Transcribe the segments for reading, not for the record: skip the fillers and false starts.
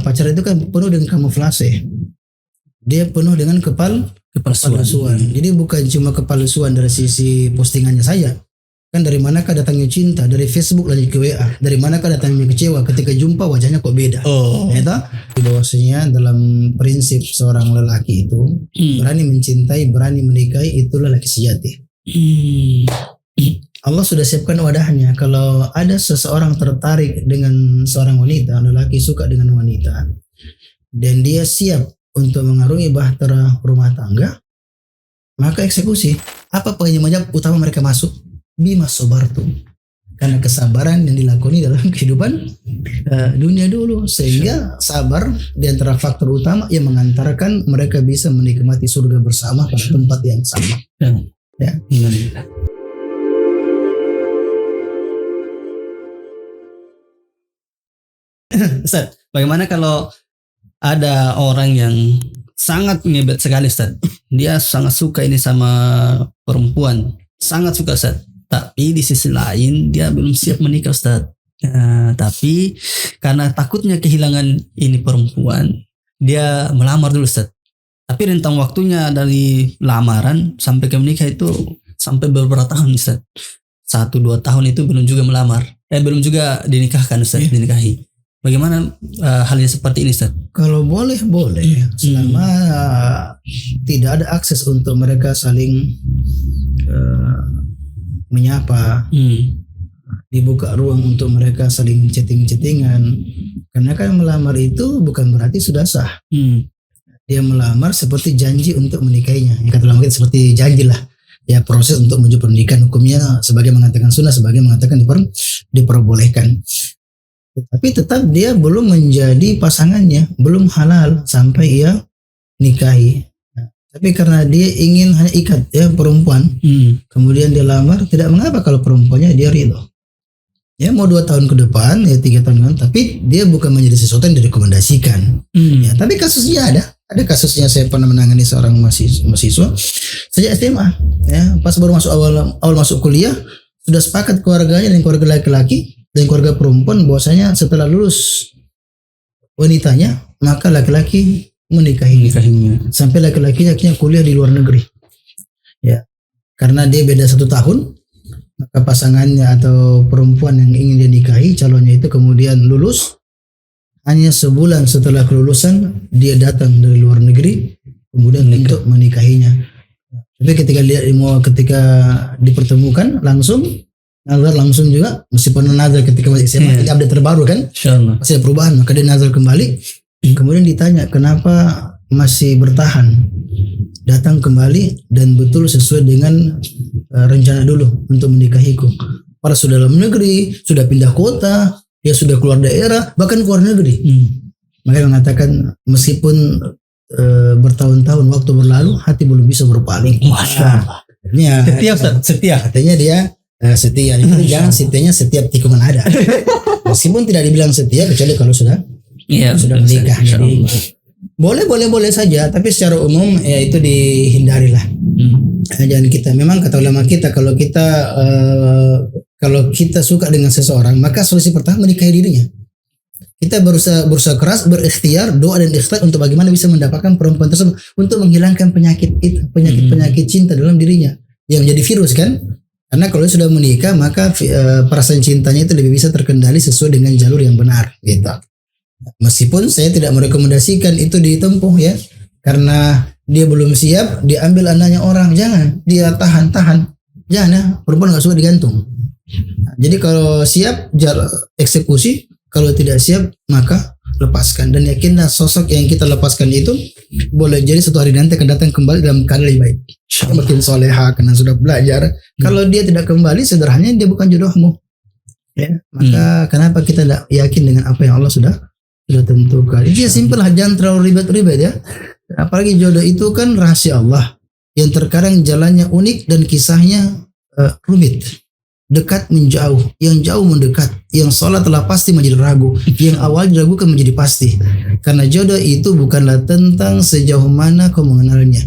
pacaran itu kan penuh dengan kamuflase. Dia penuh dengan kepalsuan. Jadi bukan cuma kepalsuan dari sisi postingannya saja. Kan dari manakah datangnya cinta? Dari Facebook lanjut ke WA. Dari manakah datangnya kecewa ketika jumpa wajahnya kok beda? Ya, bahwasanya dalam prinsip seorang lelaki itu berani mencintai, berani menikahi, itulah lelaki sejati. Allah sudah siapkan wadahnya. Kalau ada seseorang tertarik dengan seorang wanita, lelaki suka dengan wanita, dan dia siap untuk mengarungi bahtera rumah tangga, maka eksekusi. Apa penyebab utama mereka masuk? Bima sobartum, karena kesabaran yang dilakoni dalam kehidupan dunia dulu, sehingga sabar di antara faktor utama yang mengantarkan mereka bisa menikmati surga bersama pada tempat yang sama. Ya. Ustaz, bagaimana kalau ada orang yang sangat ngebet sekali, Ustaz? Dia sangat suka ini sama perempuan, sangat suka, Ustaz. Tapi di sisi lain dia belum siap menikah, Ustaz. Tapi karena takutnya kehilangan ini perempuan, dia melamar dulu, Ustaz. Tapi rentang waktunya dari lamaran sampai ke menikah itu sampai beberapa tahun, Ustaz. 1-2 tahun itu belum juga melamar. Belum juga dinikahkan, Ustaz, dinikahi. Bagaimana halnya seperti ini, Ustaz? Kalau boleh, selama tidak ada akses untuk mereka saling menyapa, dibuka ruang untuk mereka saling chatting-chattingan. Karena kan melamar itu bukan berarti sudah sah. Dia melamar seperti janji untuk menikahinya. Yang kata ulama kita seperti janji lah. Ya, proses untuk menuju pernikahan, hukumnya sebagai mengatakan sunnah, sebagai mengatakan diperbolehkan. Tapi tetap dia belum menjadi pasangannya, belum halal sampai ia nikahi. Tapi karena dia ingin hanya ikat ya perempuan, kemudian dia lamar, tidak mengapa kalau perempuannya dia ridho. Ya mau 2 tahun ke depan, ya 3 tahun ke depan, tapi dia bukan menjadi sesuatu yang direkomendasikan. Ya, tapi kasusnya ada kasusnya. Saya pernah menangani seorang mahasiswa sejak SMA. Ya, pas baru masuk awal masuk kuliah, sudah sepakat keluarganya dan keluarga laki-laki dan keluarga perempuan bahwasanya setelah lulus wanitanya, maka laki-laki menikahinya. Sampai laki-lakinya akhirnya kuliah di luar negeri. Ya, karena dia beda 1 tahun, maka pasangannya atau perempuan yang ingin dia nikahi, calonnya itu kemudian lulus. Hanya sebulan setelah kelulusan dia datang dari luar negeri kemudian untuk menikahinya. Tapi ketika dipertemukan langsung juga, meskipun nazar ketika masih SMA, ini update terbaru kan, masih ada perubahan, maka dia nazar kembali. Kemudian ditanya kenapa masih bertahan, datang kembali dan betul sesuai dengan rencana dulu untuk menikahiku. Para sudah dalam negeri, sudah pindah kota, dia sudah keluar daerah, bahkan keluar negeri. Makanya mengatakan meskipun bertahun-tahun waktu berlalu, hati belum bisa berpaling. Masya Allah. Setia. Katanya dia setia. Itu jangan setianya setiap tikungan ada. Meskipun tidak dibilang setia kecuali kalau sudah menikah. Jadi boleh saja, tapi secara umum ya itu dihindarilah. Jangan kita, memang kata ulama kita kalau kita suka dengan seseorang, maka solusi pertama menikahi dirinya. Kita berusaha keras, berikhtiar, doa dan ikhtiar untuk bagaimana bisa mendapatkan perempuan tersebut untuk menghilangkan penyakit itu, penyakit cinta dalam dirinya yang menjadi virus kan. Karena kalau sudah menikah maka perasaan cintanya itu lebih bisa terkendali sesuai dengan jalur yang benar gitu. Meskipun saya tidak merekomendasikan itu ditempuh ya, karena dia belum siap diambil anaknya orang, jangan, dia tahan, jangan ya, perempuan nggak suka digantung. Jadi kalau siap eksekusi, kalau tidak siap maka lepaskan, dan yakinlah sosok yang kita lepaskan itu boleh jadi suatu hari nanti akan datang kembali dalam keadaan lebih baik, makin soleha karena sudah belajar. Kalau dia tidak kembali, sederhananya dia bukan jodohmu ya, maka kenapa kita tidak yakin dengan apa yang Allah sudah tentukan. Itu ya simpel lah, jangan terlalu ribet-ribet ya. Apalagi jodoh itu kan rahasia Allah yang terkadang jalannya unik dan kisahnya rumit. Dekat menjauh, yang jauh mendekat, yang sholat telah pasti menjadi ragu, yang awal diragukan menjadi pasti. Karena jodoh itu bukanlah tentang sejauh mana kau mengenalnya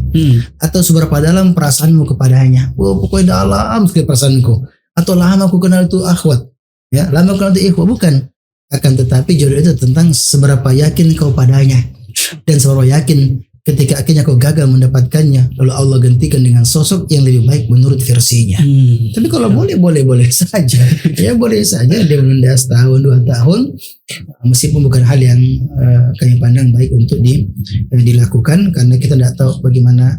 atau seberapa dalam perasaanmu kepadanya. Pokoknya dalam sekali perasaanku, atau lama aku kenal itu akhwat ya, lama aku kenal itu ikhwah, bukan. Akan tetapi jodoh itu tentang seberapa yakin kau padanya, dan seberapa yakin ketika akhirnya kau gagal mendapatkannya, lalu Allah gantikan dengan sosok yang lebih baik menurut versinya. Tapi kalau boleh saja, ya boleh saja dia menunda setahun 2 tahun, meskipun bukan hal yang kami pandang baik untuk dilakukan, karena kita tidak tahu bagaimana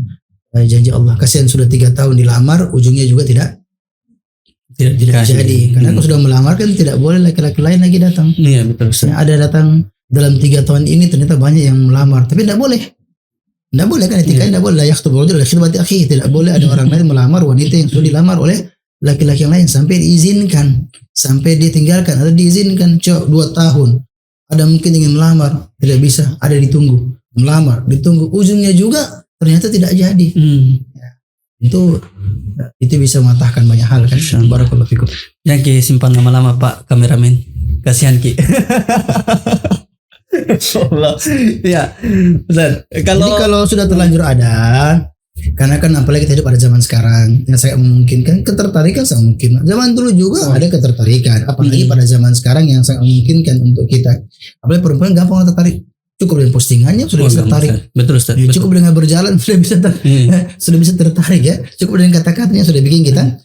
janji Allah. Kasihan sudah 3 tahun dilamar, ujungnya juga tidak jadi. Karena kalau sudah melamar kan tidak boleh laki-laki lain lagi datang. Iya betul. Ada datang dalam 3 tahun ini ternyata banyak yang melamar, tapi tidak boleh. Tidak boleh kan, etika tidak boleh. Tidak boleh ada orang lain melamar wanita yang sudah dilamar oleh laki-laki yang lain sampai diizinkan, sampai ditinggalkan atau diizinkan. 2 tahun ada mungkin ingin melamar, tidak bisa, ada ditunggu, melamar, ditunggu, ujungnya juga ternyata tidak jadi. Itu bisa mematahkan banyak hal kan. Barakallahu fikum. Yang Ki simpan lama-lama Pak kameramen, kasihan Ki. Allah. Ya, benar. Kalau sudah terlanjur ada, karena kan apalagi kita hidup pada zaman sekarang yang sangat memungkinkan, ketertarikan sangat mungkin. Zaman dulu juga ada ketertarikan, apalagi pada zaman sekarang yang sangat memungkinkan untuk kita. Apalagi perempuan gampang tertarik. Cukup dengan postingannya sudah bisa tertarik. Betul Ustaz. Ya, cukup dengan berjalan sudah bisa tertarik ya. Cukup dengan kata-katanya sudah bikin kita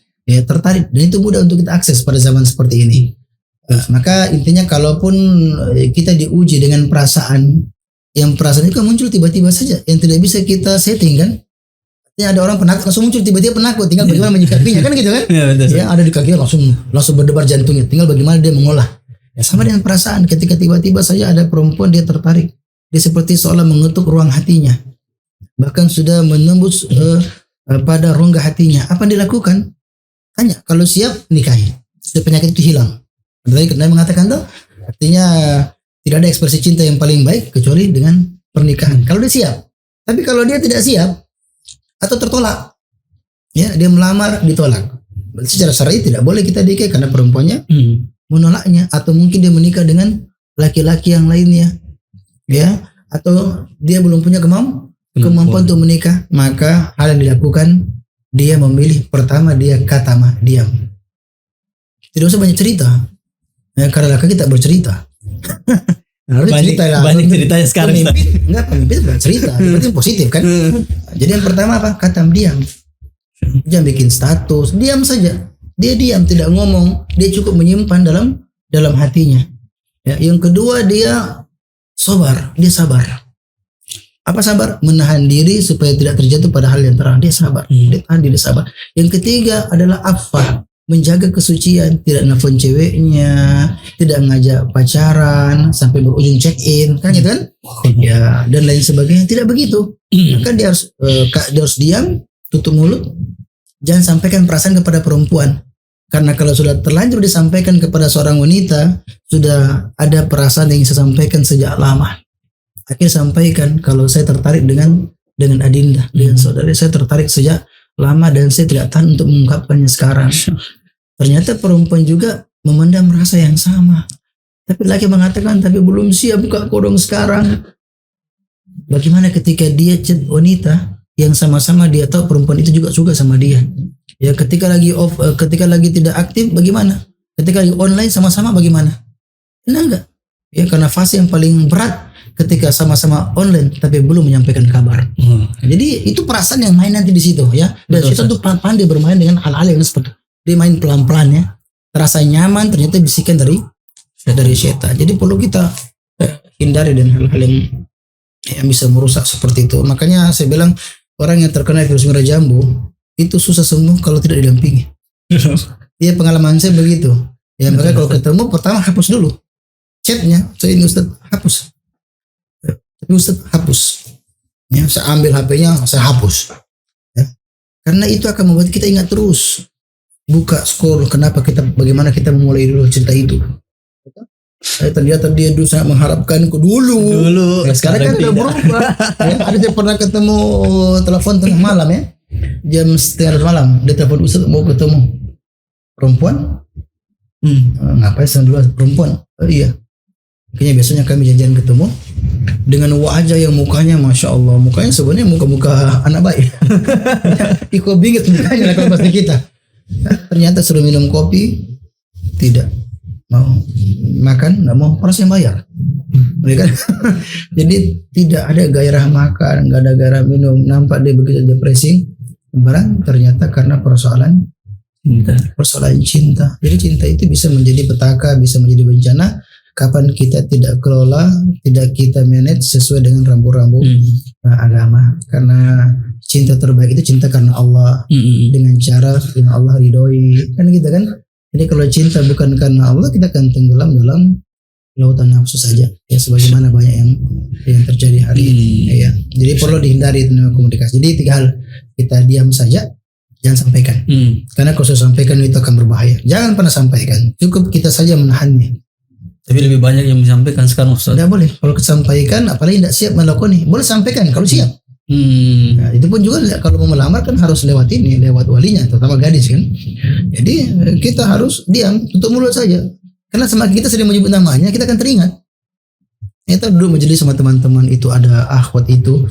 tertarik, dan itu mudah untuk kita akses pada zaman seperti ini. Maka intinya kalaupun kita diuji dengan perasaan itu kan muncul tiba-tiba saja, yang tidak bisa kita setting kan. Artinya ada orang penakut langsung muncul tiba-tiba penakut, tinggal bagaimana menyikapinya kan gitu kan. Ya, ada di kaki langsung berdebar jantungnya, tinggal bagaimana dia mengolah. Ya, sama dengan perasaan, ketika tiba-tiba saja ada perempuan dia tertarik, dia seperti seolah mengetuk ruang hatinya, bahkan sudah menembus pada rongga hatinya. Apa yang dilakukan? Tanya, kalau siap nikahi, supaya penyakit itu hilang. Tadi kita mengatakan tuh, artinya tidak ada ekspresi cinta yang paling baik kecuali dengan pernikahan. Kalau dia siap. Tapi kalau dia tidak siap atau tertolak, ya dia melamar ditolak. Secara syar'i tidak boleh kita nikahi karena perempuannya menolaknya, atau mungkin dia menikah dengan laki-laki yang lainnya, ya, atau dia belum punya kemampuan untuk menikah. Maka hal yang dilakukan, dia memilih pertama dia katama, diam. Tidak usah banyak cerita. Ya, karena laki kita bercerita. Banyak ceritanya sekarang. Pemimpin bercerita, itu positif kan. Jadi yang pertama apa? Katam, diam. Jangan bikin status, diam saja. Dia diam, tidak ngomong, dia cukup menyimpan dalam hatinya. Ya, yang kedua dia sabar, dia sabar. Apa sabar? Menahan diri supaya tidak terjatuh pada hal yang terang. Dia sabar, dia tahan diri, sabar. Yang ketiga adalah afah, menjaga kesucian, tidak nelfon ceweknya, tidak ngajak pacaran sampai berujung check in, kan gitu kan? Ya, dan lain sebagainya. Tidak begitu. Maka dia harus diam, tutup mulut, jangan sampaikan perasaan kepada perempuan. Karena kalau sudah terlanjur disampaikan kepada seorang wanita, sudah ada perasaan yang saya sampaikan sejak lama. Akhirnya sampaikan kalau saya tertarik dengan Adinda, dengan saudara saya tertarik sejak lama dan saya tidak tahan untuk mengungkapkannya sekarang. Ternyata perempuan juga memendam rasa yang sama. Tapi laki mengatakan, tapi belum siap buka kodong sekarang. Bagaimana ketika dia chat wanita yang sama-sama dia tahu perempuan itu juga suka sama dia? Ya, ketika lagi tidak aktif bagaimana? Ketika lagi online sama-sama bagaimana? Enak enggak? Ya, karena fase yang paling berat ketika sama-sama online tapi belum menyampaikan kabar. Jadi itu perasaan yang main nanti di situ ya. Dan kita tuh pelan-pelan dia bermain dengan hal-hal yang seperti dia main pelan-pelan ya. Terasa nyaman, ternyata bisikan dari setan. Jadi perlu kita hindari dan hal-hal yang bisa merusak seperti itu. Makanya saya bilang orang yang terkena virus merah jambu itu susah sembuh kalau tidak didampingi. Iya, pengalaman saya begitu. Ya, makanya kalau ketemu pertama hapus dulu chatnya. Saya ini Ustaz hapus. Tapi Ustaz hapus. Ya, saya ambil HP-nya, saya hapus. Ya. Karena itu akan membuat kita ingat terus. Buka scroll, bagaimana kita memulai dulu cerita itu. Ternyata dia dulu sangat mengharapkanku dulu. Ya, sekarang kan udah berubah. Ya, ada saya pernah ketemu telepon tengah malam ya. Jam 3:30 malam. Dia telepon, Ustaz mau ketemu perempuan. Ngapain sama dulu perempuan? Iya. Kayaknya biasanya kami janjian ketemu dengan wajah yang mukanya Masya Allah. Mukanya sebenarnya muka-muka anak baik. Iko bingit mukanya lah kalau bahasa kita. Ternyata suruh minum kopi tidak mau makan nggak mau orang yang bayar, kan? Jadi tidak ada gairah makan, nggak ada gairah minum. Nampak dia begitu depresi, barang ternyata karena persoalan cinta. Jadi cinta itu bisa menjadi petaka, bisa menjadi bencana kapan kita tidak kelola, tidak kita manage sesuai dengan rambu-rambu agama. Karena cinta terbaik itu cinta karena Allah, dengan cara yang Allah ridhoi, kan gitu kan. Jadi kalau cinta bukan karena Allah, kita akan tenggelam dalam lautan nafsu saja, ya sebagaimana banyak yang terjadi hari ini, ya. Jadi perlu dihindari itu namanya komunikasi. Jadi 3 hal, kita diam saja, jangan sampaikan, karena kalau sudah sampaikan itu akan berbahaya. Jangan pernah sampaikan, cukup kita saja menahannya. Tapi lebih banyak yang menyampaikan sekarang, Ustaz. Tidak boleh kalau sampaikan, apalagi tidak siap melakukan. Boleh sampaikan kalau siap. Nah, itu pun juga kalau mau melamar kan harus lewat lewat walinya, terutama gadis kan. Jadi kita harus diam, tutup mulut saja. Karena semakin kita sering menyebut namanya, kita akan teringat. Kita dulu majelis sama teman-teman itu ada akhwat itu.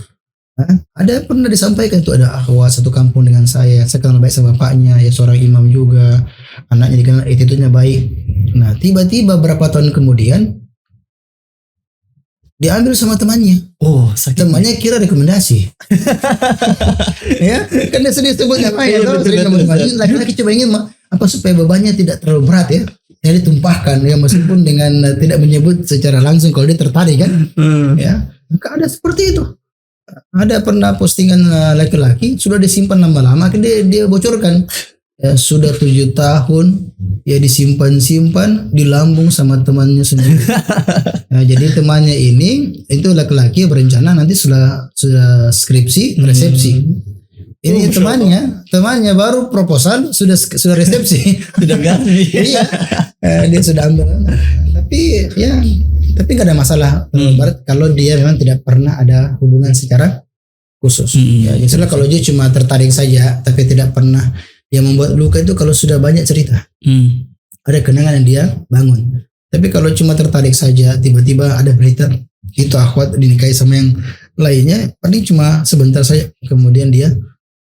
Ada pernah disampaikan itu ada akhwat satu kampung dengan saya kenal baik sama bapaknya, ya seorang imam juga. Anaknya dikenal attitude-nya baik. Nah, tiba-tiba berapa tahun kemudian diambil sama temannya. Oh, sakit. Temannya kira rekomendasi. Ya, kan dia sedih sebutnya apa ya? Laki-laki coba ingin apa supaya bebannya tidak terlalu berat ya. Jadi tumpahkan ya, meskipun dengan tidak menyebut secara langsung kalau dia tertarik kan. Ya, maka ada seperti itu. Ada pernah postingan laki-laki sudah disimpan lama-lama, kan dia bocorkan. Ya, sudah 7 tahun ya disimpan di lambung sama temannya sendiri. Nah, jadi temannya ini itu laki-laki berencana nanti sudah skripsi resepsi. Ini temannya baru proposal sudah resepsi. Sudah ganti. Iya. Dia sudah ambil. Tapi nggak ada masalah kalau dia memang tidak pernah ada hubungan secara khusus. Ya, misalnya kalau dia cuma tertarik saja tapi tidak pernah, yang membuat luka itu kalau sudah banyak cerita. Ada kenangan yang dia bangun. Tapi kalau cuma tertarik saja, tiba-tiba ada berita itu akhwat dinikahi sama yang lainnya, paling cuma sebentar saja, kemudian dia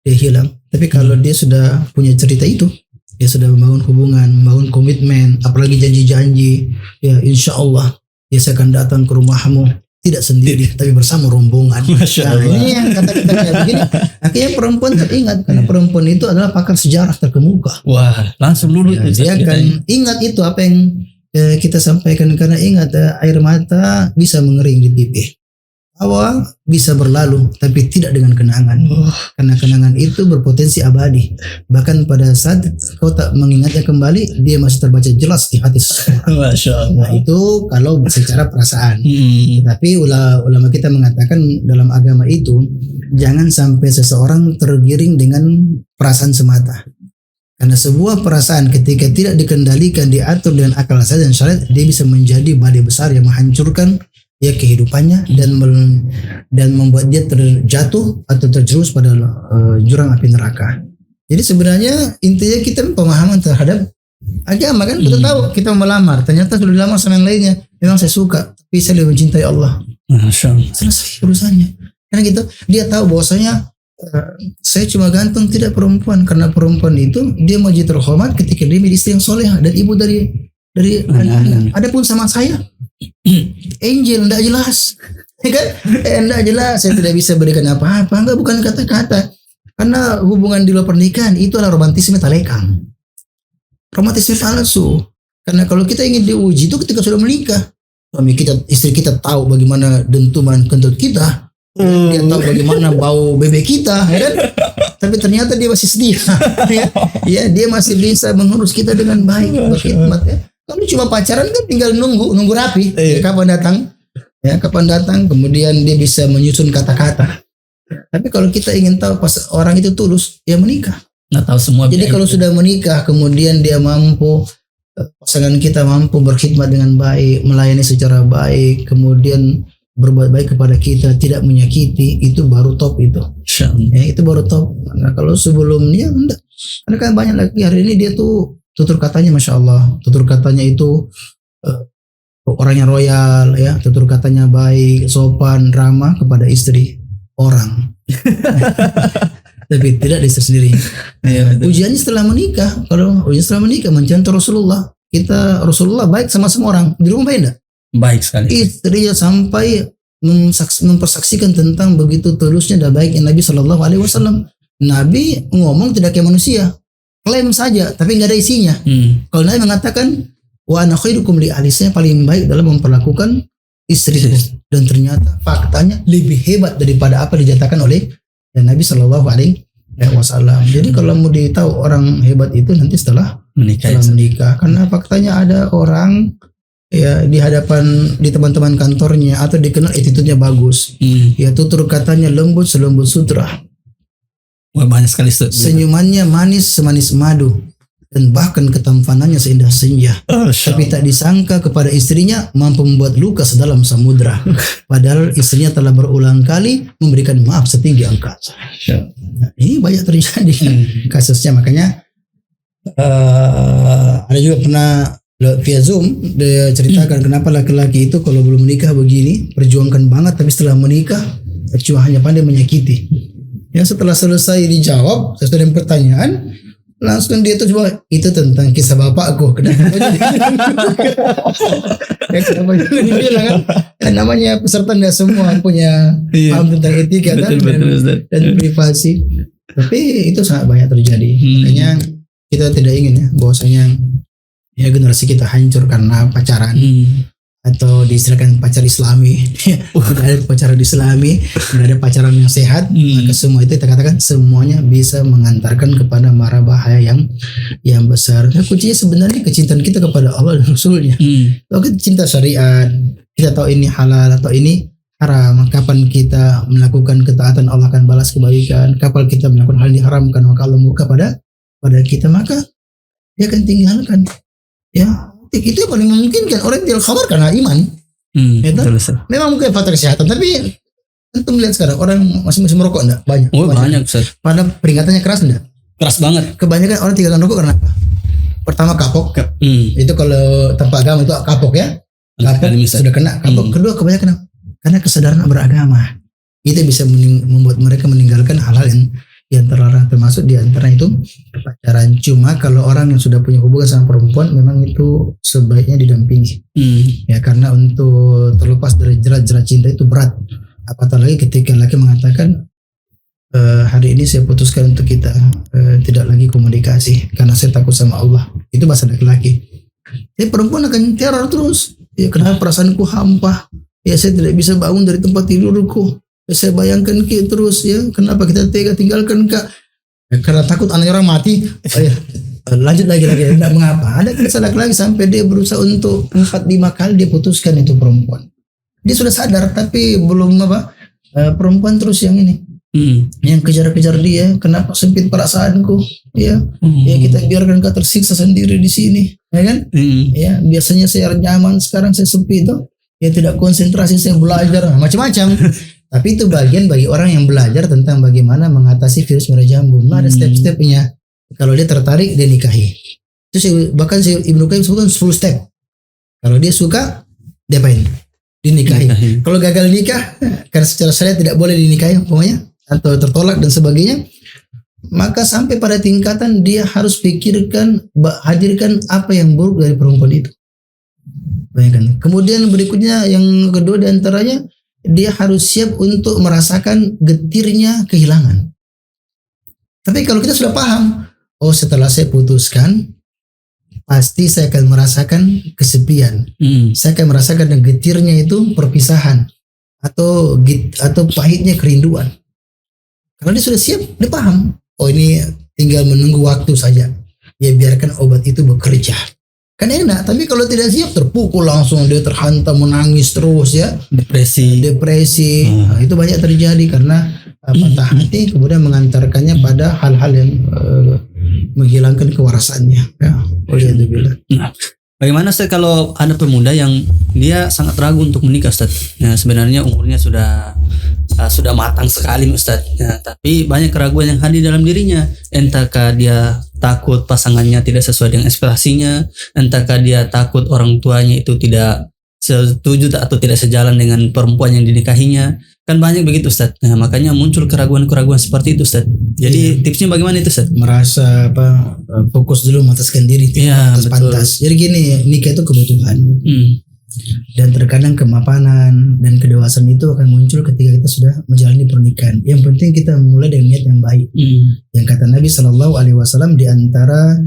hilang. Tapi kalau dia sudah punya cerita itu, dia sudah membangun hubungan, membangun komitmen, apalagi janji-janji, ya insya Allah dia akan datang ke rumahmu, tidak sendiri tapi bersama rombongan. Masya Allah. Ini yang kata-kata kayak begini, akhirnya perempuan teringat karena perempuan itu adalah pakar sejarah terkemuka. Wah, langsung lulus. Ya, dia akan ingat itu apa yang kita sampaikan, karena ingat air mata bisa mengering di pipi. Awal bisa berlalu tapi tidak dengan kenangan. Karena kenangan itu berpotensi abadi. Bahkan pada saat kau tak mengingatnya kembali, dia masih terbaca jelas di hati. Masya Allah. Nah, itu kalau secara perasaan. Tetapi ulama kita mengatakan dalam agama itu jangan sampai seseorang tergiring dengan perasaan semata. Karena sebuah perasaan ketika tidak dikendalikan, diatur dengan akal sehat dan syariat, dia bisa menjadi badai besar yang menghancurkan ya kehidupannya dan membuat dia terjatuh atau terjerumus pada jurang api neraka. Jadi sebenarnya intinya kita pemahaman terhadap agama kan. Kita tahu kita melamar, ternyata sudah dilamar sama yang lainnya. Memang saya suka, tapi saya lebih mencintai Allah. Selesai urusannya. Karena gitu dia tahu bahwasanya saya cuma gantung tidak perempuan, karena perempuan itu dia mau jadi terhormat ketika dia menjadi istri yang solehah dan ibu dari anak-anak. Adapun sama saya Angel enggak jelas, ya kan? Enggak jelas, saya tidak bisa berikan apa-apa. Enggak, bukan kata-kata. Karena hubungan di luar pernikahan itu adalah romantisme talekang, romantisme palsu. Karena kalau kita ingin diuji itu ketika sudah menikah, istri kita tahu bagaimana dentuman kentut kita, dia tahu bagaimana bau bebek kita, ya kan? Tapi ternyata dia masih setia, ya dia masih bisa mengurus kita dengan baik, berkhidmat ya. Kalau cuma pacaran kan tinggal nunggu rapi, kapan datang, kemudian dia bisa menyusun kata-kata. Tapi kalau kita ingin tahu pas orang itu tulus, ya menikah. Nggak tahu semua. Jadi kalau sudah menikah, kemudian dia mampu, pasangan kita mampu berkhidmat dengan baik, melayani secara baik, kemudian berbuat baik kepada kita, tidak menyakiti, itu baru top itu. Ya, itu baru top. Nah, kalau sebelumnya enggak. Karena kan banyak lagi hari ini dia tuh tutur katanya Masya Allah, tutur katanya itu orangnya royal ya, tutur katanya baik, sopan, ramah kepada istri orang. Tapi tidak di istri sendiri. Ujiannya setelah menikah. Kalau ujian setelah menikah mencontoh Rasulullah, kita Rasulullah baik sama semua orang. Di rumah baik enggak? Baik sekali. Istrinya sampai mempersaksikan tentang begitu tulusnya dan baiknya Nabi Shallallahu Alaihi Wasallam. Nabi ngomong tidak kayak manusia, klaim saja, tapi nggak ada isinya. Kalau Nabi mengatakan wa ana khairukum li ahli, saya paling baik dalam memperlakukan istriku, dan ternyata faktanya lebih hebat daripada apa dijatakan oleh Nabi Shallallahu Alaihi Wasallam. Jadi kalau mau ditahu orang hebat itu nanti setelah menikah, karena faktanya ada orang ya di hadapan di teman-teman kantornya atau dikenal attitude-nya bagus, ya tutur katanya lembut selembut sutra. Wah, banyak sekali senyumannya manis semanis madu, dan bahkan ketampanannya seindah senja. Tapi tak disangka kepada istrinya mampu membuat luka sedalam samudra. Padahal istrinya telah berulang kali memberikan maaf setinggi angkasa. Nah, ini banyak terjadi kasusnya. Makanya ada juga pernah via Zoom dia ceritakan kenapa laki-laki itu kalau belum menikah begini perjuangkan banget, tapi setelah menikah cuma hanya pandai menyakiti. Ya setelah selesai dijawab sesuai dengan pertanyaan, langsung dia tuh coba itu tentang kisah bapakku. Kenapa juga dibilang kan namanya peserta nggak semua punya paham tentang etika dan privasi. Tapi itu sangat banyak terjadi. Makanya kita tidak ingin ya bahwasanya ya generasi kita hancur karena pacaran. Atau diistilahkan pacar islami. Tidak ada pacaran islami, tidak ada pacaran yang sehat. Maka semua itu kita katakan semuanya bisa mengantarkan kepada mara bahaya yang besar. Nah, kuncinya sebenarnya kecintaan kita kepada Allah dan Rasulnya. Kalau kita cinta syariat, kita tahu ini halal atau ini haram. Kapan kita melakukan ketaatan, Allah akan balas kebaikan. Kapan kita melakukan hal yang diharamkan, maka Allah murka pada kita, maka dia akan tinggalkan. Ya, itu yang paling memungkinkan. Orang tidak khabar karena iman. Memang mungkin faktor kesehatan, tapi antum lihat sekarang orang masih merokok enggak? Banyak. Banyak, Ustaz. Pada peringatannya keras enggak? Keras banget. Kebanyakan orang tinggalkan rokok karena apa? Pertama kapok. Itu kalau tanpa agama itu kapok ya. Kapok sudah kena kapok. Kedua kebanyakan karena kesadaran beragama. Itu bisa membuat mereka meninggalkan hal-hal yang terlarang, termasuk diantara itu pacaran. Cuma kalau orang yang sudah punya hubungan sama perempuan memang itu sebaiknya didampingi. Ya karena untuk terlepas dari jerat-jerat cinta itu berat. Apalagi ketika laki mengatakan hari ini saya putuskan untuk kita tidak lagi komunikasi karena saya takut sama Allah. Itu bahasa laki-laki. Tapi perempuan akan teror terus. Ya kenapa perasaanku hampa? Ya saya tidak bisa bangun dari tempat tidurku. Saya bayangkan terus ya, kenapa kita tega tinggalkan Kak? Ya, karena takut anaknya orang mati. Lanjut lagi tidak mengapa. Ada kisah lagi sampai dia berusaha untuk 4-5 kali dia putuskan itu perempuan. Dia sudah sadar tapi belum perempuan terus yang ini. Yang kejar-kejar dia, kenapa sempit perasaanku? Ya, ya kita biarkan Kak tersiksa sendiri di sini, ya kan? Ya, biasanya saya nyaman, sekarang saya sepi itu. Ya tidak konsentrasi, saya belajar macam-macam. Tapi itu bagian bagi orang yang belajar tentang bagaimana mengatasi virus merah jambu. Ada step-stepnya. Kalau dia tertarik, dia nikahi. Terus bahkan Ibnu Qayyim sebutkan 10 step. Kalau dia suka, dia apain? Dinikahi. Kalau gagal nikah, karena secara syariat tidak boleh dinikahi, pokoknya atau tertolak dan sebagainya, maka sampai pada tingkatan dia harus pikirkan, hadirkan apa yang buruk dari perempuan itu. Bayangkan. Kemudian berikutnya yang kedua diantaranya, dia harus siap untuk merasakan getirnya kehilangan. Tapi kalau kita sudah paham, oh setelah saya putuskan, pasti saya akan merasakan kesepian. Saya akan merasakan getirnya itu perpisahan atau pahitnya kerinduan. Kalau dia sudah siap, dia paham. Oh ini tinggal menunggu waktu saja. Ya biarkan obat itu bekerja. Kan enak, tapi kalau tidak siap terpukul langsung, dia terhantam menangis terus ya, depresi. Nah, itu banyak terjadi karena patah hati kemudian mengantarkannya pada hal-hal yang menghilangkan kewarasannya ya. Bagaimana Ustaz kalau ada pemuda yang dia sangat ragu untuk menikah Ustaz? Ya, sebenarnya umurnya sudah matang sekali Ustaz. Ya, tapi banyak keraguan yang hadir dalam dirinya. Entahkah dia takut pasangannya tidak sesuai dengan ekspektasinya, entahkah dia takut orang tuanya itu tidak setuju atau tidak sejalan dengan perempuan yang dinikahinya. Kan banyak begitu Ustaz. Nah, makanya muncul keraguan-keraguan seperti itu Ustaz. Jadi tipsnya bagaimana itu Ustaz? Merasa fokus dulu memutuskan diri, pantas. Jadi gini, nikah itu kebutuhan. Dan terkadang kemapanan dan kedewasaan itu akan muncul ketika kita sudah menjalani pernikahan. Yang penting kita mulai dengan niat yang baik. Yang kata Nabi SAW, di antara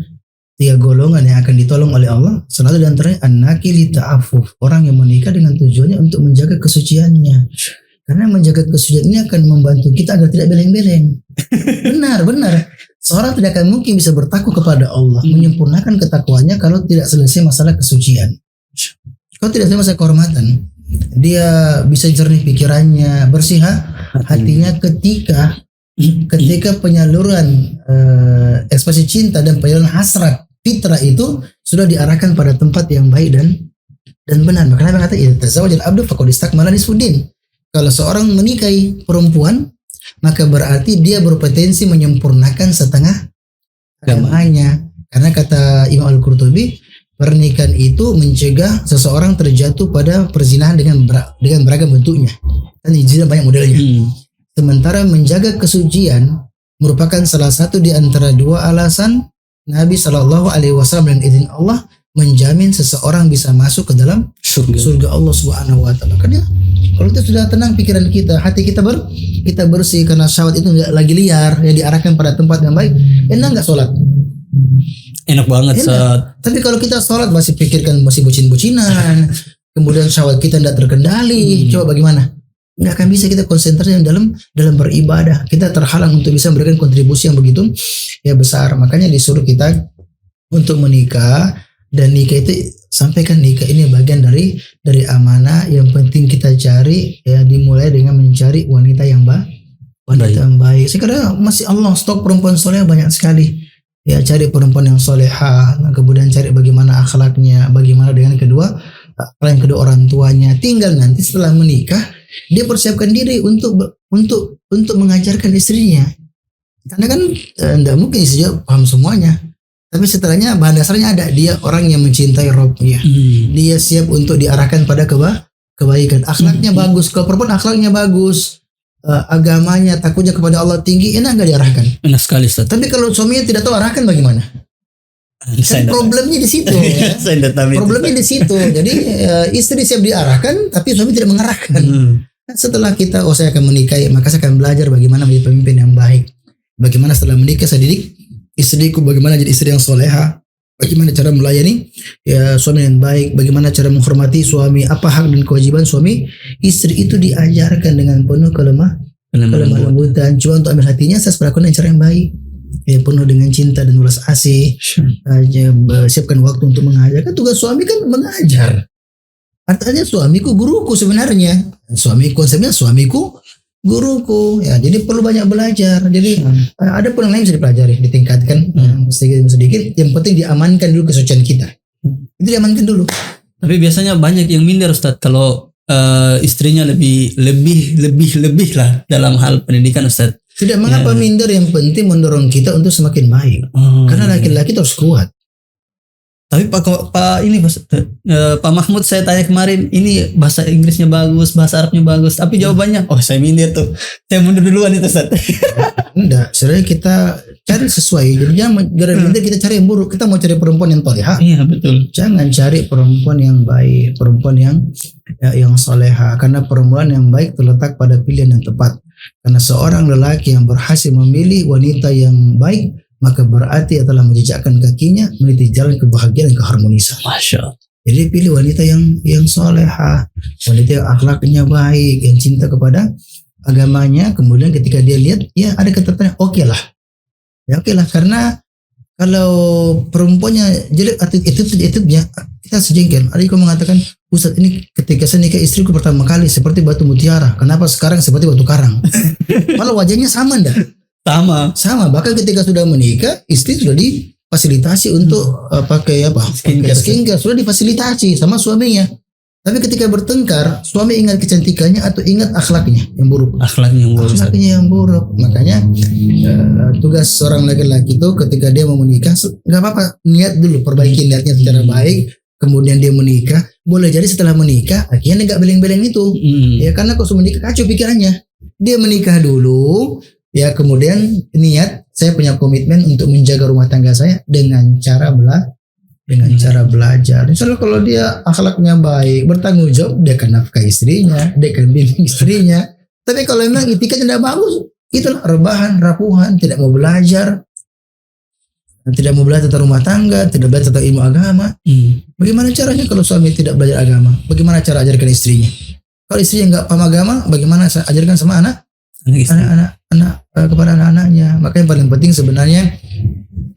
3 golongan yang akan ditolong oleh Allah, salah satu di antaranya an-naki li ta'affuf, orang yang menikah dengan tujuannya untuk menjaga kesuciannya. Karena menjaga kesucian ini akan membantu kita agar tidak beleng-beleng. Benar. Seorang tidak akan mungkin bisa bertakwa kepada Allah, menyempurnakan ketakwaannya kalau tidak selesai masalah kesucian. Kalau tidak selesai masalah kehormatan, dia bisa jernih pikirannya, bersih hatinya ketika penyaluran ekspresi cinta dan penyaluran hasrat fitrah itu sudah diarahkan pada tempat yang baik dan benar. Maka Nabi kata, "Tazawwajal abdu faqad istakmala nisfuddin." Kalau seorang menikahi perempuan, maka berarti dia berpotensi menyempurnakan setengah agamanya. Karena kata Imam Al-Qurtubi, pernikahan itu mencegah seseorang terjatuh pada perzinahan dengan beragam bentuknya. Dan zina banyak modelnya. Sementara menjaga kesucian merupakan salah satu di antara 2 alasan Nabi SAW dan izin Allah menjamin seseorang bisa masuk ke dalam surga Allah Subhanahu wa taala. Karena kalau kita sudah tenang pikiran kita, hati kita bersih karena syahwat itu tidak lagi liar, ya diarahkan pada tempat yang baik. Enak enggak sholat? Enak banget saat. Tapi kalau kita sholat masih pikirkan masih bucin-bucinan, kemudian syahwat kita tidak terkendali, coba bagaimana? Nggak akan bisa kita konsentrasi dalam beribadah. Kita terhalang untuk bisa memberikan kontribusi yang begitu ya besar. Makanya disuruh kita untuk menikah, dan nikah itu sampaikan nikah ini bagian dari amanah yang penting kita cari, ya dimulai dengan mencari wanita yang baik. Sekarang masih Allah stok perempuan soleh banyak sekali. Ya cari perempuan yang soleha, kemudian cari bagaimana akhlaknya, bagaimana dengan kedua orang tuanya. Tinggal nanti setelah menikah dia persiapkan diri untuk mengajarkan istrinya. Karena kan tidak mungkin istrinya paham semuanya. Tapi setelahnya bahan dasarnya ada, dia orang yang mencintai Rabbnya. Dia siap untuk diarahkan pada kebaikan. Akhlaknya bagus. Kalau perempuan akhlaknya bagus, agamanya, takutnya kepada Allah tinggi, enak gak diarahkan? Enak sekali Ustaz. Tapi kalau suaminya tidak tahu arahkan bagaimana? Kan problemnya di situ. Ya. Problemnya di situ. Jadi istri siap diarahkan, tapi suami tidak mengarahkan. Setelah kita, saya akan menikahi, maka saya akan belajar bagaimana menjadi pemimpin yang baik. Bagaimana setelah menikah saya didik istriku bagaimana jadi istri yang soleha, bagaimana cara melayani ya suami yang baik, bagaimana cara menghormati suami, apa hak dan kewajiban suami. Istri itu diajarkan dengan penuh kelemah lembutan. Cuma untuk ambil hatinya saya perlakukan dengan cara yang baik, ya penuh dengan cinta dan welas asih. Siapkan waktu untuk mengajar. Kan tugas suami kan mengajar. Artinya suamiku guruku sebenarnya. Konsepnya suamiku guruku, ya jadi perlu banyak belajar. Jadi ada pun yang lain bisa dipelajari, ditingkatkan sedikit. Yang penting diamankan dulu kesucian kita. Itu diamankan dulu. Tapi biasanya banyak yang minder Ustaz kalau istrinya lebih lah dalam hal pendidikan Ustaz. Tidak mengapa minder, yang penting mendorong kita untuk semakin baik. Karena laki-laki terus kuat. Tapi Pak Mahmud, saya tanya kemarin, ini bahasa Inggrisnya bagus, bahasa Arabnya bagus, tapi jawabannya, saya minder tuh, saya mundur duluan itu Ustaz. Enggak, sebenarnya kita cari sesuai. Jadi jangan minder kita cari yang buruk. Kita mau cari perempuan yang toleha. Iya betul. Jangan cari perempuan yang baik, perempuan yang soleha. Karena perempuan yang baik terletak pada pilihan yang tepat. Karena seorang lelaki yang berhasil memilih wanita yang baik, maka berarti telah menjejakkan kakinya meniti jalan kebahagiaan dan keharmonisan. Masya Allah. Jadi pilih wanita yang soleha, wanita yang akhlaknya baik, yang cinta kepada agamanya. Kemudian ketika dia lihat, ya ada ketertarikan, oke lah. Karena kalau perempuannya jelek attitude-nya, kita sejengkel. Ada yang mengatakan, Ustaz, ini ketika saya nikah istriku pertama kali seperti batu mutiara, kenapa sekarang seperti batu karang? Malah wajahnya sama enggak? Sama. Bahkan ketika sudah menikah, istri sudah difasilitasi untuk pakai skincare sudah difasilitasi sama suaminya. Tapi ketika bertengkar, suami ingat kecantikannya atau ingat akhlaknya yang buruk. Akhlaknya yang buruk. Makanya tugas seorang laki-laki itu ketika dia mau menikah, nggak apa-apa, niat dulu, perbaiki niatnya secara baik. Kemudian dia menikah, boleh jadi setelah menikah akhirnya nggak beleng-beleng itu. Ya karena kalau sudah menikah kacau pikirannya. Dia menikah dulu, ya kemudian niat saya punya komitmen untuk menjaga rumah tangga saya dengan cara belajar. Misalnya kalau dia akhlaknya baik, bertanggung jawab, dia akan nafkah istrinya, dia akan bimbing istrinya. Tapi kalau memang etikanya tidak bagus, itulah rebahan, rapuhan, tidak mau belajar tentang rumah tangga, tidak belajar tentang ilmu agama. Bagaimana caranya kalau suami tidak belajar agama? Bagaimana cara ajarkan istrinya? Kalau istrinya nggak paham agama, bagaimana saya ajarkan sama anak kepada anak-anaknya? Makanya yang paling penting sebenarnya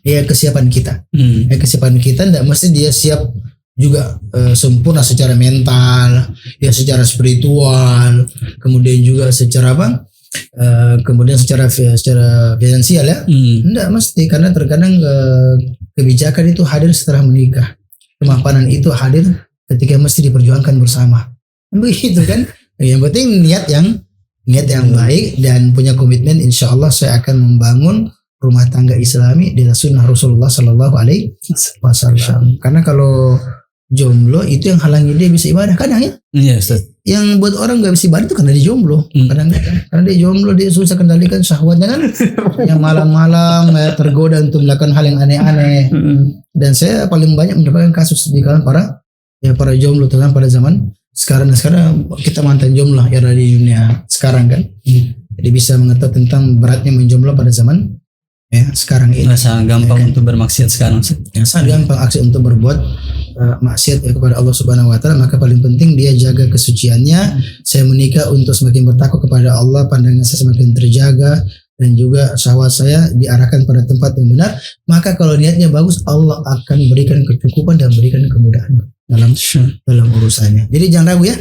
ya kesiapan kita. Kesiapan kita tidak mesti dia siap juga sempurna secara mental, ya secara spiritual, kemudian juga secara kemudian secara finansial ya. Tidak mesti, karena terkadang kebijakan itu hadir setelah menikah. Kemapanan itu hadir ketika mesti diperjuangkan bersama. Begitu kan? Yang penting niat yang baik dan punya komitmen. Insya Allah saya akan membangun rumah tangga Islami di sunnah Rasulullah Sallallahu Alaihi Wasallam. Karena kalau jomblo itu yang halangi dia bisa ibadah kadang ya. Iya, Ustaz. Yang buat orang nggak bisa ibadah itu karena dia jomblo. Karena dia jomblo, dia susah kendalikan syahwatnya kan. Yang malam-malam tergoda untuk melakukan hal yang aneh-aneh. Dan saya paling banyak mendapatkan kasus di kalangan para jomblo terutama pada zaman sekarang kita mantan jomblo ya di dunia sekarang kan. Jadi bisa mengetahui tentang beratnya menjomblo pada zaman ya sekarang ini. Sangat gampang untuk bermaksiat sekarang. Sangat gampang aksi untuk berbuat maksiat kepada Allah Subhanahu Wa Taala. Maka paling penting dia jaga kesuciannya. Saya menikah untuk semakin bertakwa kepada Allah, pandangan saya semakin terjaga, dan juga syahwat saya diarahkan pada tempat yang benar. Maka kalau niatnya bagus, Allah akan berikan kecukupan dan berikan kemudahan dalam urusannya. Jadi jangan ragu ya.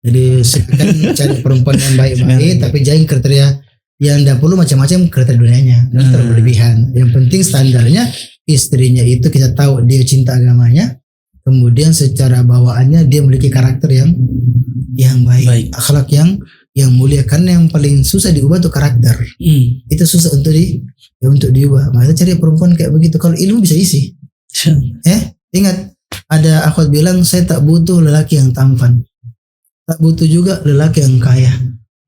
Jadi silakan cari perempuan yang baik-baik, tapi jangan kriteria yang tidak perlu macam-macam kriteria dunianya, berlebihan. Yang penting standarnya istrinya itu kita tahu dia cinta agamanya, kemudian secara bawaannya dia memiliki karakter yang baik. Akhlak yang mulia. Karena yang paling susah diubah itu karakter. Itu susah untuk diubah. Makanya cari perempuan kayak begitu. Kalau ilmu bisa isi. Ingat, ada akhwat bilang, saya tak butuh lelaki yang tampan, tak butuh juga lelaki yang kaya.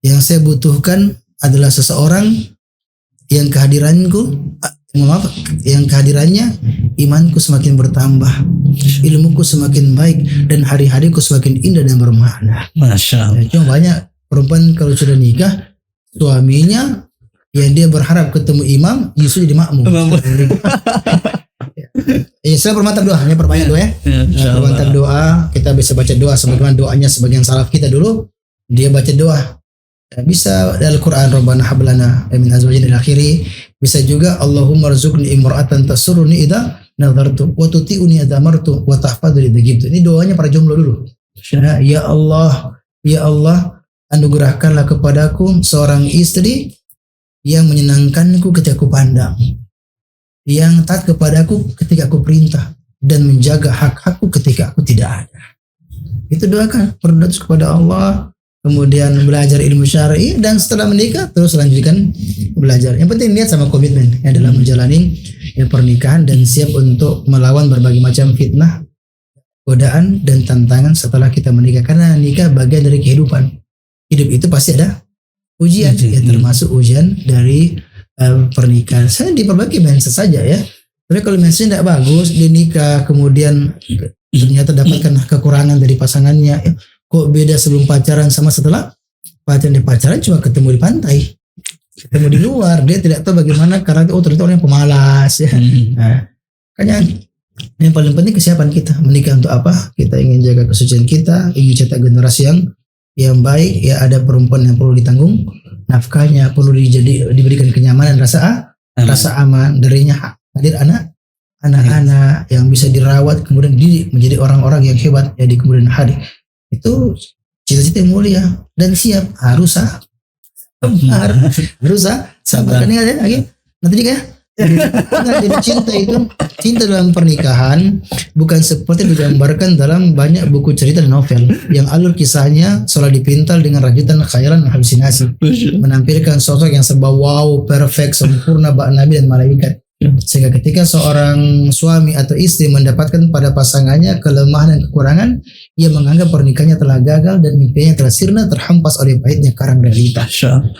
Yang saya butuhkan adalah seseorang yang kehadirannya imanku semakin bertambah, ilmuku semakin baik, dan hari-hariku semakin indah dan bermakna. Masya Allah. Cuma banyak perempuan kalau sudah nikah, suaminya yang dia berharap ketemu imam justru jadi makmum. Saya bermantap doa, hanya perbanyak doa ya. Bermantap doa, kita bisa baca doa sebagaimana doanya sebagian salaf kita dulu. Dia baca doa. Bisa dari Al-Quran, Rabbana hablana min azwajina ila akhiri. Bisa juga Allahumma rzuqni imra'atan tasurruni idza nadartu wa tuti'uni idza amartu wa tahfadhuni idza ghibtu. Ini doanya para jomblo dulu. Ya Allah, anugerahkanlah kepadaku seorang istri yang menyenangkanku ketika aku pandang, yang taat kepadaku ketika aku perintah, dan menjaga hak-hakku ketika aku tidak ada. Itu doakan, berdoa kepada Allah, kemudian belajar ilmu syar'i, dan setelah menikah terus lanjutkan belajar. Yang penting niat sama komitmen ya dalam menjalani pernikahan, dan siap untuk melawan berbagai macam fitnah, godaan, dan tantangan setelah kita menikah. Karena nikah bagian dari kehidupan. Hidup itu pasti ada ujian, termasuk ujian dari pernikahan. Saya diperbaiki mindset saja ya. Tapi kalau mindset tidak bagus, dia nikah kemudian ternyata dapatkan kekurangan dari pasangannya. Kok beda sebelum pacaran sama setelah pacaran cuma ketemu di pantai, ketemu di luar, dia tidak tahu bagaimana karena ternyata orang yang pemalas ya. Makanya yang paling penting kesiapan kita menikah untuk apa? Kita ingin jaga kesucian kita, ingin cetak generasi yang baik ya. Ada perempuan yang perlu ditanggung nafkahnya, perlu diberikan kenyamanan, rasa aman, darinya hadir anak-anak yang bisa dirawat, kemudian menjadi orang-orang yang hebat ya di kemudian hari. Itu cita-cita yang mulia, dan siap harus sabar. Kan ya, nanti juga ya. Jadi cinta dalam pernikahan bukan seperti digambarkan dalam banyak buku cerita dan novel yang alur kisahnya seolah dipintal dengan rajutan khayalan dan halusinasi, menampilkan sosok yang serba wow, perfect, sempurna, bak nabi dan malaikat. Sehingga ketika seorang suami atau istri mendapatkan pada pasangannya kelemahan dan kekurangan, ia menganggap pernikahannya telah gagal dan mimpinya telah sirna, terhampas oleh pahitnya karang realita.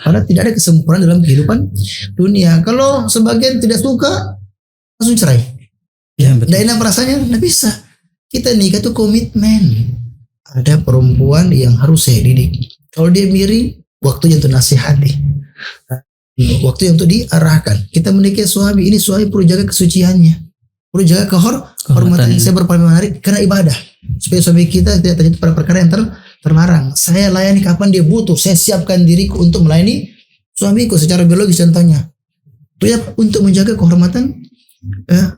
Padahal tidak ada kesempurnaan dalam kehidupan dunia. Kalau sebagian tidak suka, langsung cerai. Ya, betul. Tidak enak rasanya, tidak bisa. Kita nikah itu komitmen. Ada perempuan yang harus saya didik. Kalau dia miring, waktunya untuk nasihati. Waktu untuk diarahkan. Kita menikah suami, ini suami perlu jaga kesuciannya, perlu jaga kehormatan. Saya berpaling menarik karena ibadah, supaya suami kita tidak terjadi pada perkara yang terlarang. Saya layani kapan dia butuh. Saya siapkan diriku untuk melayani suamiku secara biologis contohnya. Untuk menjaga kehormatan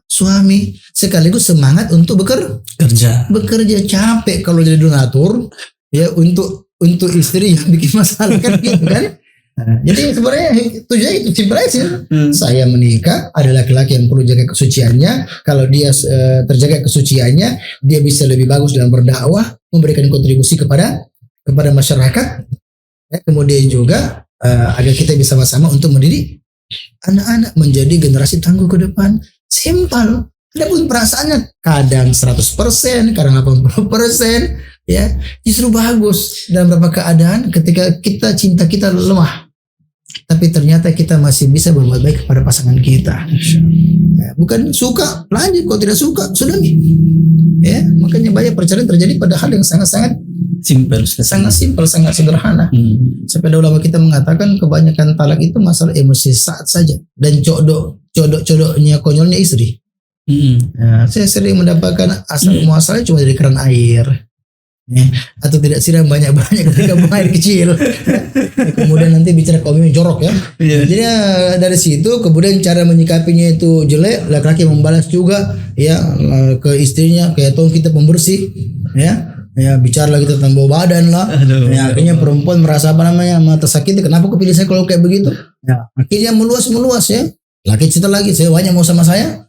suami, sekaligus semangat untuk bekerja capek kalau jadi donatur ya untuk istri yang bikin masalah kan gitu kan. Jadi sebenarnya tujuannya itu simpel aja. Saya menikah, ada laki-laki yang perlu jaga kesuciannya. Kalau dia terjaga kesuciannya, dia bisa lebih bagus dalam berdakwah, memberikan kontribusi kepada masyarakat. Kemudian juga agar kita bisa sama-sama untuk mendidik anak-anak menjadi generasi tangguh ke depan. Simpel. Adapun perasaannya kadang 100%, kadang 80%, ya justru bagus dalam beberapa keadaan ketika cinta kita lemah. Tapi ternyata kita masih bisa berbuat baik kepada pasangan kita. Ya, bukan suka lanjut, kalau tidak suka sudah nih. Ya, makanya banyak perceraian terjadi pada hal yang sangat-sangat simpel, sangat sederhana. Sampai ulama kita mengatakan kebanyakan talak itu masalah emosi saat saja dan codoknya konyolnya istri. Ya, saya sering mendapatkan asal muasalnya cuma dari keran air. Atau tidak siram banyak-banyak ketika buang air kecil. Kemudian nanti bicara kaumnya jorok ya. Jadi dari situ kemudian cara menyikapinya itu jelek, laki-laki membalas juga ya ke istrinya kayak tolong kita pembersih ya bicara lagi tentang bau badan lah. Ya, akhirnya perempuan merasa tersakiti, kenapa kau pilih saya kalau kayak begitu? Ya, akhirnya meluas ya. Laki cerita lagi, saya banyak mau sama saya.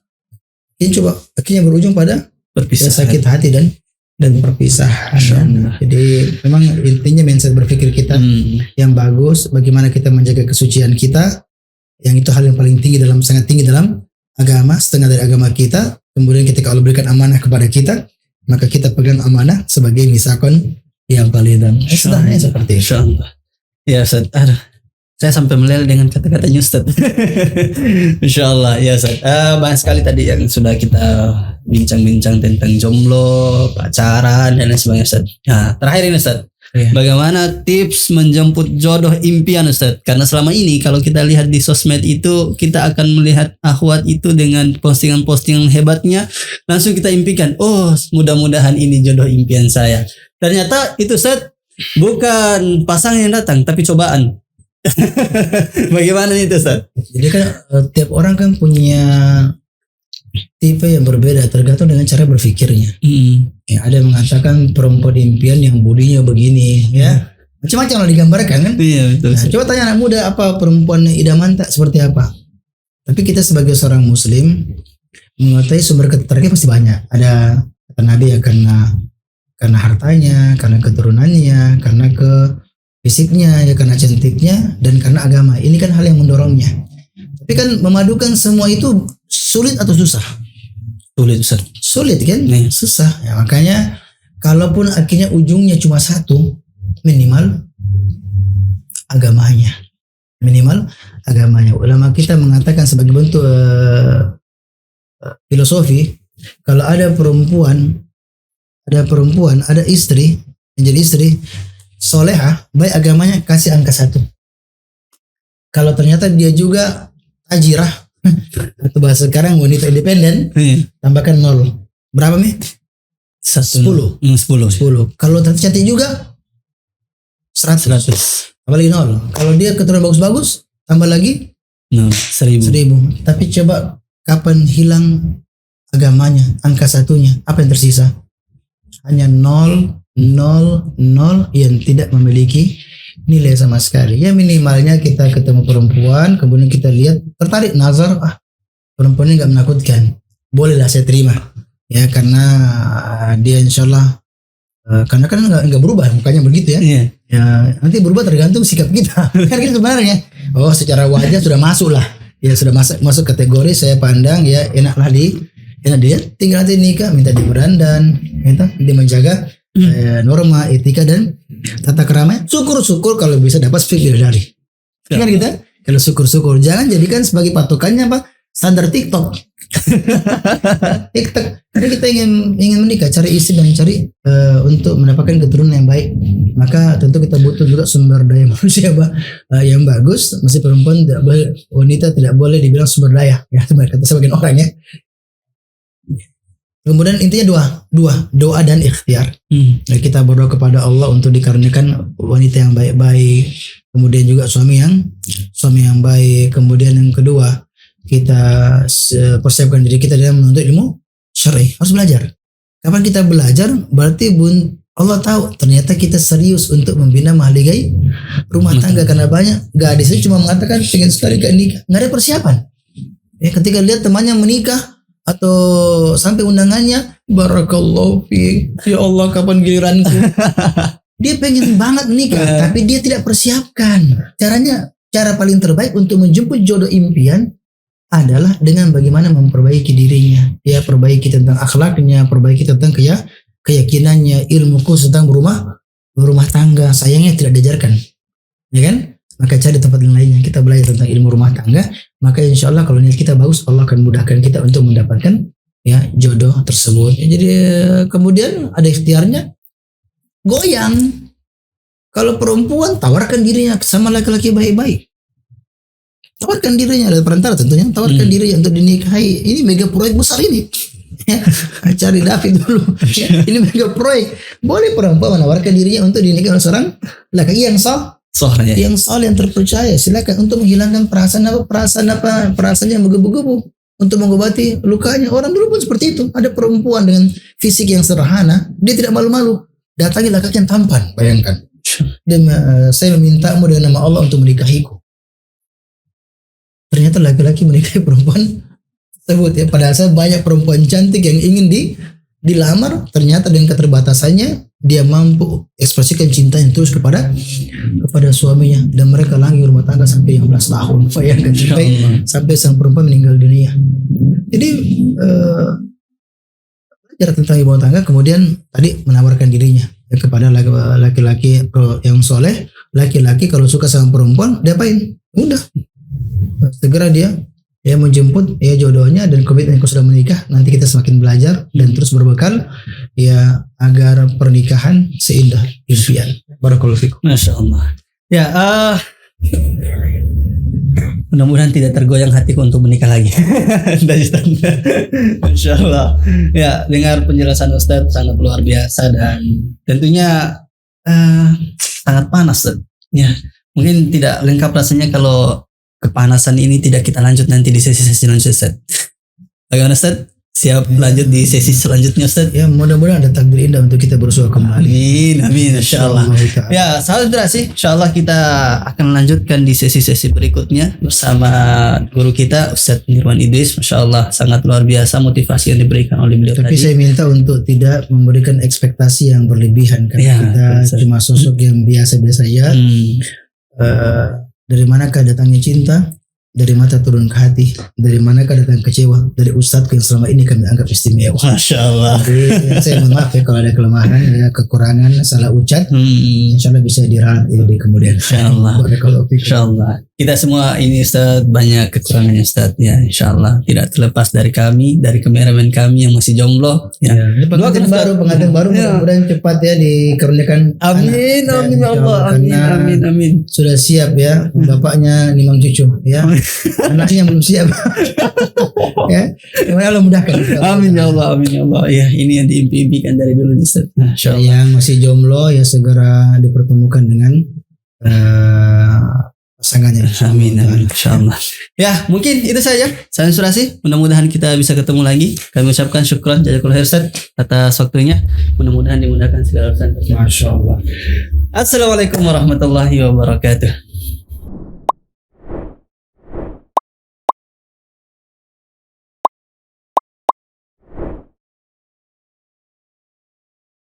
Ini akhirnya berujung pada perpisahan, sakit hati dan perpisahan. Jadi memang intinya mindset berpikir kita yang bagus, bagaimana kita menjaga kesucian kita, yang itu hal yang paling tinggi sangat tinggi dalam agama, setengah dari agama kita. Kemudian ketika Allah berikan amanah kepada kita, maka kita pegang amanah sebagai misakon yang paling sederhana seperti itu. Ya Ustaz, saya sampai meleleh dengan kata-katanya Ustaz. Insyaallah ya Ustaz. Banyak sekali tadi yang sudah kita bincang-bincang tentang jomblo, pacaran dan lain sebagainya Ustaz. Nah, terakhir ini Ustaz. Bagaimana tips menjemput jodoh impian Ustaz? Karena selama ini kalau kita lihat di sosmed itu, kita akan melihat akhwat itu dengan postingan-postingan hebatnya, langsung kita impikan, oh mudah-mudahan ini jodoh impian saya. Ternyata itu Ustaz bukan pasangan yang datang, tapi cobaan. Bagaimana itu Ustaz? Jadi kan tiap orang kan punya tipe yang berbeda tergantung dengan cara berpikirnya. Ya, ada yang mengatakan perempuan impian yang bodinya begini, ya macam-macam lah digambarkan kan. Iya betul. Nah, coba tanya anak muda apa perempuan idaman tak seperti apa. Tapi kita sebagai seorang Muslim mengetahui sumber ketertarikan pasti banyak. Ada kata Nabi ya karena hartanya, karena keturunannya, karena fisiknya, ya karena cantiknya, dan karena agama. Ini kan hal yang mendorongnya. Tapi kan memadukan semua itu sulit atau susah? Sulit kan? Susah. Ya, makanya kalaupun akhirnya ujungnya cuma satu, minimal agamanya. Ulama kita mengatakan sebagai bentuk filosofi, kalau ada perempuan, ada istri, menjadi istri soleha, baik agamanya, kasih angka 1. Kalau ternyata dia juga tajirah atau bahasa sekarang wanita independen, tambahkan 0. Berapa Mi? 10. Kalau ternyata cantik juga 100. Apalagi 0. Kalau dia keturunan bagus-bagus, tambah lagi 1000. Tapi coba kapan hilang agamanya, angka 1-nya, apa yang tersisa? Hanya 0 yang tidak memiliki nilai sama sekali. Ya minimalnya kita ketemu perempuan, kemudian kita lihat tertarik, nazar, perempuan ini nggak menakutkan, bolehlah saya terima. Ya karena dia insyaallah karena kan nggak berubah mukanya begitu ya. Ya nanti berubah tergantung sikap kita. Kan gitu sebenarnya. Oh secara wajah sudah masuk lah. ya sudah masuk kategori saya pandang ya enak dia tinggal nanti nikah minta diberdandan, minta dia menjaga norma etika dan tata kerama. Syukur kalau bisa dapat speak dari. Kan kita kalau syukur jangan jadikan sebagai patokannya apa standar TikTok. Karena kita ingin menikah, cari istri dan cari untuk mendapatkan keturunan yang baik, maka tentu kita butuh juga sumber daya manusia yang bagus. Masih perempuan wanita tidak boleh dibilang sumber daya ya kata sebagian orang ya. Kemudian intinya doa dan ikhtiar. Kita berdoa kepada Allah untuk dikaruniakan wanita yang baik-baik, kemudian juga suami yang baik. Kemudian yang kedua, kita persiapkan diri kita dalam menuntut ilmu syar'i. Harus belajar. Kapan kita belajar, berarti Allah tahu ternyata kita serius untuk membina mahligai rumah tangga. Karena banyak gadis itu cuma mengatakan pengen sekali nikah, nggak ada persiapan. Ya, ketika lihat temannya menikah atau sampai undangannya, barakallahu fiik, ya Allah kapan giliranku. Dia pengen banget nikah, tapi dia tidak persiapkan. Cara paling terbaik untuk menjemput jodoh impian adalah dengan bagaimana memperbaiki dirinya. Dia perbaiki tentang akhlaknya, perbaiki tentang keyakinannya, ilmu khusus tentang berumah tangga. Sayangnya tidak diajarkan, ya kan? Maka cari tempat yang lainnya. Kita belajar tentang ilmu rumah tangga, maka insya Allah kalau niat kita bagus, Allah akan mudahkan kita untuk mendapatkan ya jodoh tersebut. Jadi kemudian ada ikhtiarnya, goyang. Kalau perempuan tawarkan dirinya sama laki-laki baik-baik. Tawarkan dirinya, ada perantara tentunya. Tawarkan dirinya untuk dinikahi. Ini mega proyek besar ini. Ya, cari David dulu. Ya, ini mega proyek. Boleh perempuan menawarkan dirinya untuk dinikahi oleh seorang laki yang sah. Yang soleh, yang terpercaya. Silakan untuk menghilangkan perasaan yang menggebu-gebu, untuk mengobati lukanya. Orang dulu pun seperti itu. Ada perempuan dengan fisik yang sederhana, dia tidak malu-malu datangi laki-laki yang tampan. Bayangkan. Dan saya memintamu dengan nama Allah untuk menikahiku. Ternyata laki-laki menikahi perempuan tersebut ya. Padahal saya banyak perempuan cantik yang ingin dilamar, ternyata dengan keterbatasannya dia mampu ekspresikan cinta yang terus kepada suaminya, dan mereka langgeng rumah tangga sampai 15 tahun. Bayangkan sampai sang perempuan meninggal dunia. Jadi belajar tentang rumah tangga, kemudian tadi menawarkan dirinya kepada laki-laki yang soleh. Laki-laki kalau suka sama perempuan, diapain? Udah segera dia menjemput ya jodohnya, dan komitmen yang sudah menikah. Nanti kita semakin belajar dan terus berbekal ya agar pernikahan seindah impian. Barakallahu fikum. Masya Allah. Ya, mudah-mudahan tidak tergoyang hatiku untuk menikah lagi. Masya Allah. Ya, dengar penjelasan Ustadz sangat luar biasa, dan tentunya sangat panas, Ustadz. Ya, mungkin tidak lengkap rasanya kalau kepanasan ini tidak kita lanjut nanti di sesi-sesi selanjutnya, Ustaz. Bagaimana, Ustaz? Siap lanjut di sesi selanjutnya, Ustaz? Ya, mudah-mudahan ada takdir indah untuk kita bersua kembali. Amin, insyaallah. Ya, sahabat Inspirasi, insyaallah kita akan lanjutkan di sesi-sesi berikutnya bersama guru kita Ustaz Nirwan Idris. Masyaallah, sangat luar biasa motivasi yang diberikan oleh beliau tadi. Tapi saya minta untuk tidak memberikan ekspektasi yang berlebihan, karena ya, kita cuma sosok yang biasa-biasa ya. Dari manakah datangnya cinta? Dari mata turun ke hati. Dari manakah datang kecewa? Dari ustadz yang selama ini kami anggap istimewa. Masya Allah. Jadi, saya mohon maaf ya kalau ada kelemahan, ada kekurangan, salah ucap. Insya Allah bisa diralat di kemudian. Insya Allah. Insya Allah. Kita semua ini Ustaz banyak kekurangannya Ustaz ya. Insya Allah tidak terlepas dari kami, dari kameramen kami yang masih jomblo. Ya. Pengantin baru mudah-mudahan cepat ya dikaruniakan. Amin, amin ya Allah. Amin. Sudah siap ya, bapaknya nimang cucu ya. Anaknya belum siap. Ya, Allah mudahkan. Amin ya Allah, amin ya Allah. Ya, ini yang diimpi-impikan dari dulu Ustaz. Yang masih jomblo ya segera dipertemukan dengan pasangannya. Amin, amin. Insyaallah. Ya, mungkin itu saja. Saya Inspirasi. Mudah-mudahan kita bisa ketemu lagi. Kami ucapkan syukran jazakallahu khairan atas waktunya. Mudah-mudahan dimudahkan segala urusan. Masya Allah. Assalamualaikum warahmatullahi wabarakatuh.